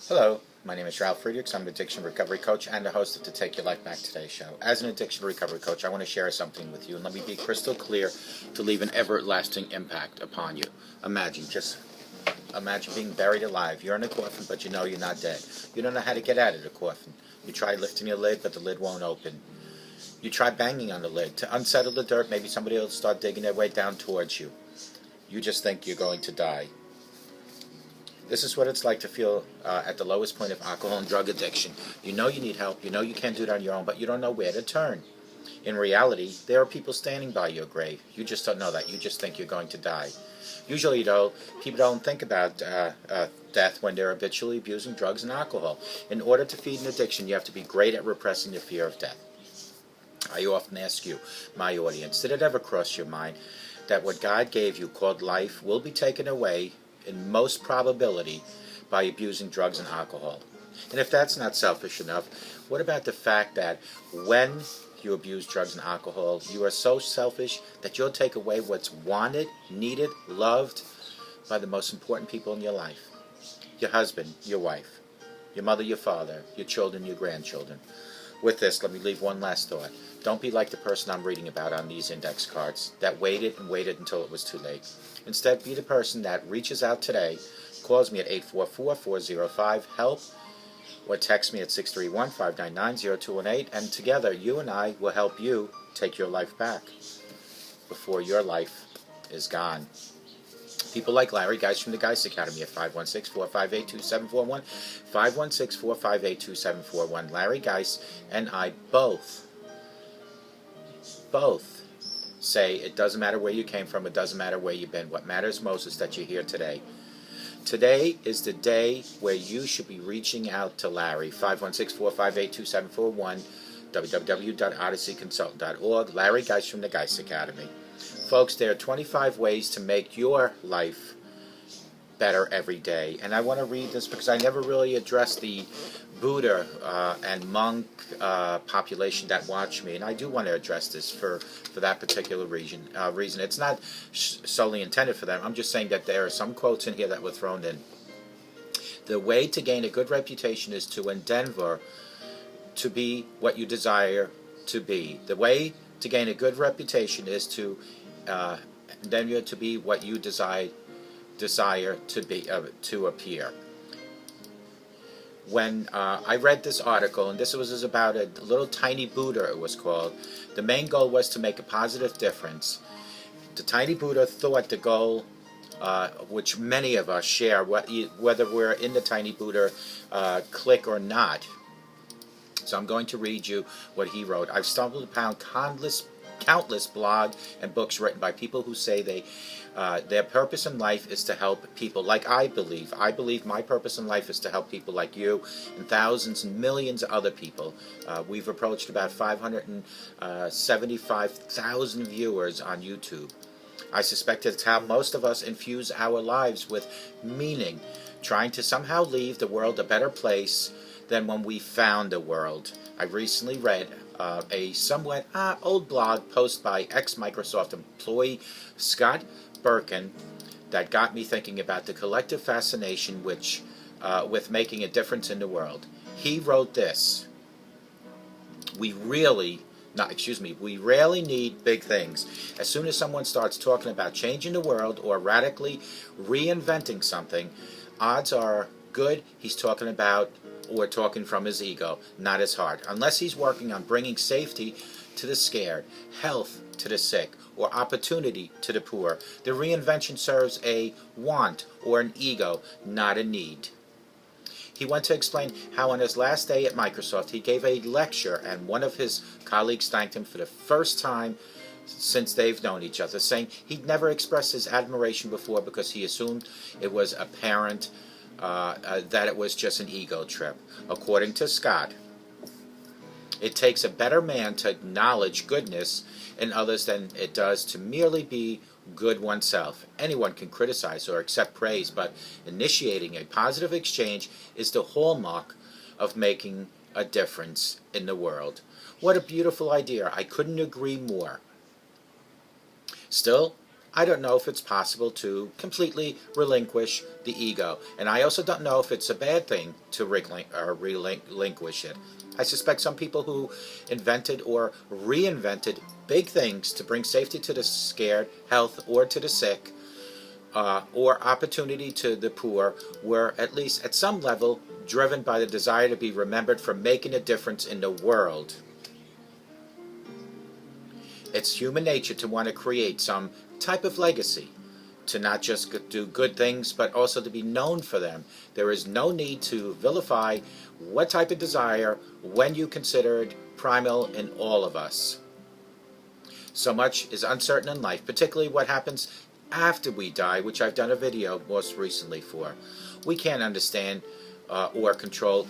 Hello, my name is Ralf Friedrichs. I'm an addiction recovery coach and the host of the Take Your Life Back Today show. As an addiction recovery coach, I want to share something with you, and let me be crystal clear to leave an everlasting impact upon you. Imagine being buried alive. You're in a coffin, but you know you're not dead. You don't know how to get out of the coffin. You try lifting your lid, but the lid won't open. You try banging on the lid to unsettle the dirt. Maybe somebody will start digging their way down towards you. You just think you're going to die. This is what it's like to feel at the lowest point of alcohol and drug addiction. You know you need help. You know you can't do it on your own, but you don't know where to turn. In reality, there are people standing by your grave. You just don't know that. You just think you're going to die. Usually, though, people don't think about death when they're habitually abusing drugs and alcohol. In order to feed an addiction, you have to be great at repressing the fear of death. I often ask you, my audience, did it ever cross your mind that what God gave you, called life, will be taken away in most probability by abusing drugs and alcohol? And if that's not selfish enough, what about the fact that when you abuse drugs and alcohol, you are so selfish that you'll take away what's wanted, needed, loved by the most important people in your life? Your husband, your wife, your mother, your father, your children, your grandchildren. With this, let me leave one last thought. Don't be like the person I'm reading about on these index cards that waited and waited until it was too late. Instead, be the person that reaches out today, calls me at 844-405-HELP, or text me at 631-599-0218, and together, you and I will help you take your life back before your life is gone. People like Larry, guys from the Geist Academy at 516-458-2741, 516-458-2741. Larry Geist and I both say it doesn't matter where you came from, it doesn't matter where you've been. What matters most is that you're here today. Today is the day where you should be reaching out to Larry, 516-458-2741, www.odysseyconsultant.org, Larry Geist from the Geist Academy. Folks, there are 25 ways to make your life better every day. And I want to read this because I never really addressed the Buddha and monk population that watch me. And I do want to address this for that particular reason. It's not solely intended for them. I'm just saying that there are some quotes in here that were thrown in. The way to gain a good reputation is to endeavor to be what you desire to be. The way to gain a good reputation is to endeavor to be what you desire to be, to appear. When I read this article, and this was about a little tiny Buddha, it was called, the main goal was to make a positive difference. The tiny Buddha thought the goal, which many of us share, whether we're in the tiny Buddha clique or not. So I'm going to read you what he wrote. I've stumbled upon countless blog and books written by people who say their purpose in life is to help people like I believe. I believe my purpose in life is to help people like you and thousands and millions of other people. We've approached about 575,000 viewers on YouTube. I suspect it's how most of us infuse our lives with meaning, trying to somehow leave the world a better place than when we found the world. I recently read a somewhat old blog post by ex-Microsoft employee Scott Birkin that got me thinking about the collective fascination with making a difference in the world. He wrote this: we rarely need big things. As soon as someone starts talking about changing the world or radically reinventing something, odds are good he's talking from his ego, not his heart. Unless he's working on bringing safety to the scared, health to the sick, or opportunity to the poor, the reinvention serves a want or an ego, not a need. He went to explain how on his last day at Microsoft he gave a lecture, and one of his colleagues thanked him for the first time since they've known each other, saying he'd never expressed his admiration before because he assumed it was apparent that it was just an ego trip. According to Scott, it takes a better man to acknowledge goodness in others than it does to merely be good oneself. Anyone can criticize or accept praise, but initiating a positive exchange is the hallmark of making a difference in the world. What a beautiful idea. I couldn't agree more. Still, I don't know if it's possible to completely relinquish the ego. And I also don't know if it's a bad thing to relinquish it. I suspect some people who invented or reinvented big things to bring safety to the scared, health, or to the sick, or opportunity to the poor, were at least at some level driven by the desire to be remembered for making a difference in the world. It's human nature to want to create some type of legacy, to not just do good things, but also to be known for them. There is no need to vilify what type of desire when you consider it primal in all of us. So much is uncertain in life, particularly what happens after we die, which I've done a video most recently for. We can't understand or control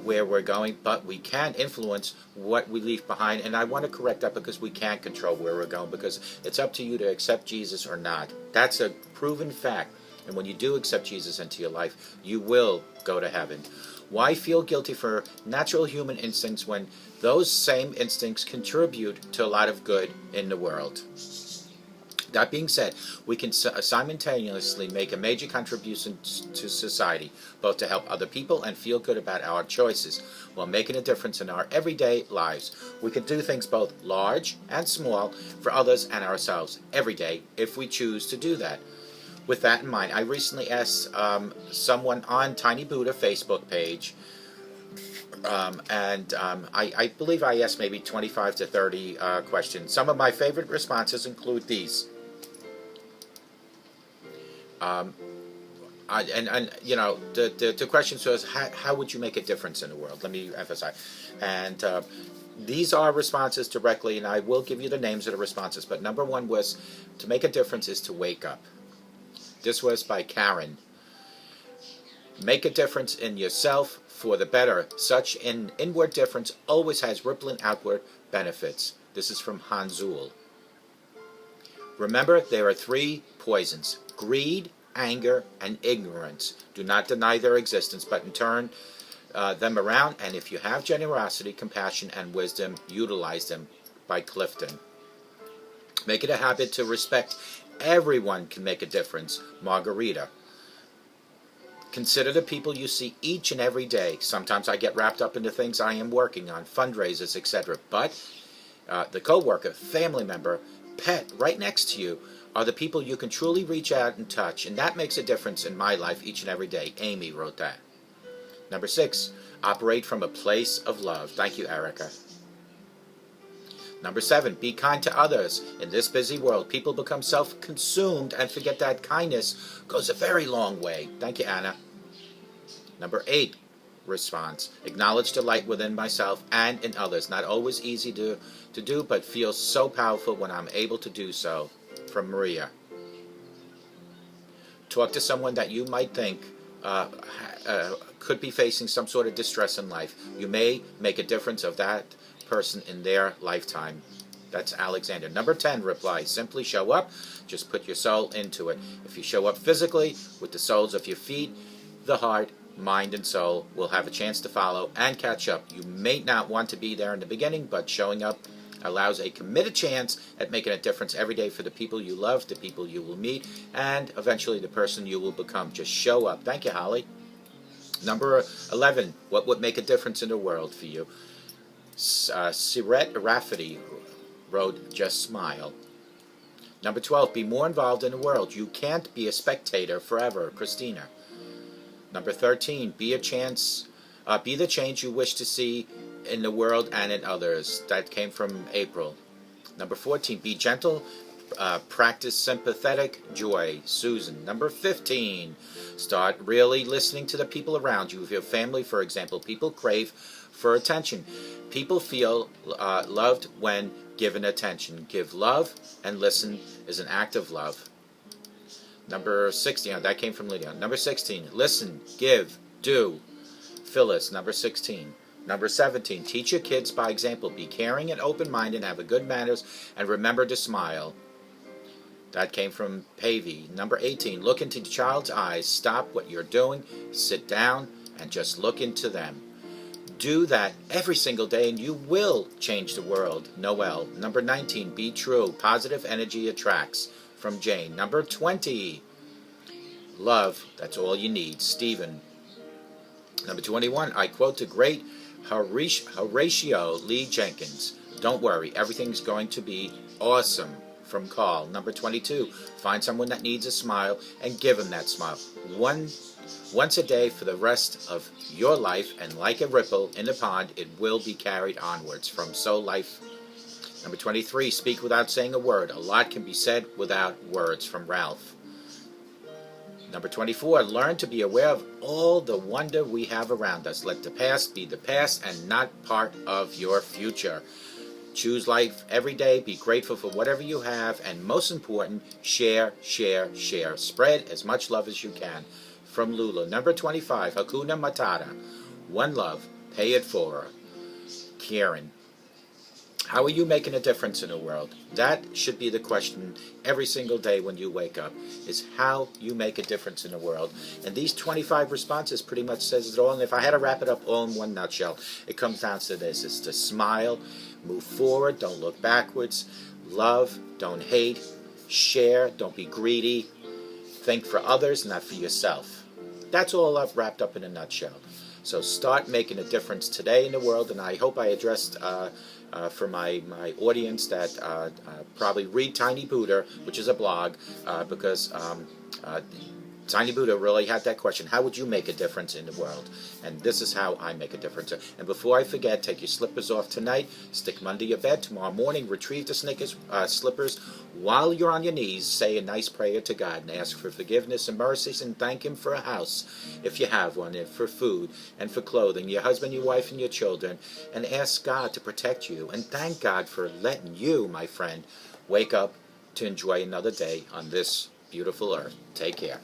where we're going, but we can influence what we leave behind. And I want to correct that, because we can't control where we're going, because it's up to you to accept Jesus or not. That's a proven fact. And when you do accept Jesus into your life, you will go to heaven. Why feel guilty for natural human instincts when those same instincts contribute to a lot of good in the world? That being said, we can simultaneously make a major contribution to society, both to help other people and feel good about our choices, while making a difference in our everyday lives. We can do things both large and small for others and ourselves every day if we choose to do that. With that in mind, I recently asked someone on Tiny Buddha Facebook page, I believe I asked maybe 25 to 30 questions. Some of my favorite responses include these. You know, the question was, how would you make a difference in the world? Let me emphasize. And these are responses directly, and I will give you the names of the responses. But number one was, to make a difference is to wake up. This was by Karen. Make a difference in yourself for the better. Such an inward difference always has rippling outward benefits. This is from Hanzul. Remember, there are three poisons: greed, anger, and ignorance. Do not deny their existence, but in turn them around, and if you have generosity, compassion, and wisdom, utilize them. By Clifton. Make it a habit to respect. Everyone can make a difference. Margarita. Consider the people you see each and every day. Sometimes I get wrapped up into things I am working on, fundraisers, etc. But the co-worker, family member, pet right next to you are the people you can truly reach out and touch, and that makes a difference in my life each and every day. Amy wrote that. Number 6, operate from a place of love. Thank you, Erica. Number 7, be kind to others. In this busy world, people become self-consumed and forget that kindness goes a very long way. Thank you, Anna. Number 8, response. Acknowledge the light within myself and in others. Not always easy to do, but feels so powerful when I'm able to do so. From Maria. Talk to someone that you might think could be facing some sort of distress in life. You may make a difference of that person in their lifetime. That's Alexander. Number 10, reply. Simply show up. Just put your soul into it. If you show up physically with the soles of your feet, the heart, mind, and soul will have a chance to follow and catch up. You may not want to be there in the beginning, but showing up allows a committed chance at making a difference every day for the people you love, the people you will meet, and eventually the person you will become. Just show up. Thank you, Holly. Number 11, what would make a difference in the world for you? Siret Rafferty wrote, just smile. Number 12, be more involved in the world. You can't be a spectator forever. Christina. Number 13, be the change you wish to see in the world and in others. That came from April. Number 14, be gentle. Practice sympathetic joy. Susan. Number 15, start really listening to the people around you. If you have family, for example, people crave for attention. People feel loved when given attention. Give love, and listen is an act of love. Number 16, that came from Lydia. Number 16, listen, give, do. Phyllis. Number 16. Number 17, teach your kids by example. Be caring and open-minded, have a good manners, and remember to smile. That came from Pavey. Number 18, look into the child's eyes. Stop what you're doing, sit down, and just look into them. Do that every single day, and you will change the world. Noel. Number 19, be true. Positive energy attracts. from Jane. Number 20, love, that's all you need, Stephen. Number 21, I quote the great Horatio Lee Jenkins, don't worry, everything's going to be awesome, from Carl. Number 22, find someone that needs a smile and give them that smile. Once a day for the rest of your life, and like a ripple in the pond, it will be carried onwards, from So Life. Number 23, speak without saying a word. A lot can be said without words, from Ralph. Number 24, learn to be aware of all the wonder we have around us. Let the past be the past and not part of your future. Choose life every day. Be grateful for whatever you have. And most important, share, share, share. Spread as much love as you can. From Lula. Number 25, Hakuna Matata. One love. Pay it forward. Kieran. How are you making a difference in the world? That should be the question every single day when you wake up, is how you make a difference in the world. And these 25 responses pretty much says it all. And if I had to wrap it up all in one nutshell, it comes down to this. It's to smile, move forward, don't look backwards, love, don't hate, share, don't be greedy, think for others, not for yourself. That's all wrapped up in a nutshell. So start making a difference today in the world, and I hope I addressed for my audience that probably read Tiny Buddha, which is a blog, because Tiny Buddha really had that question, how would you make a difference in the world? And this is how I make a difference. And before I forget, take your slippers off tonight, stick them under your bed. Tomorrow morning, retrieve the slippers. While you're on your knees, say a nice prayer to God and ask for forgiveness and mercies, and thank Him for a house, if you have one, and for food, and for clothing, your husband, your wife, and your children, and ask God to protect you. And thank God for letting you, my friend, wake up to enjoy another day on this beautiful earth. Take care.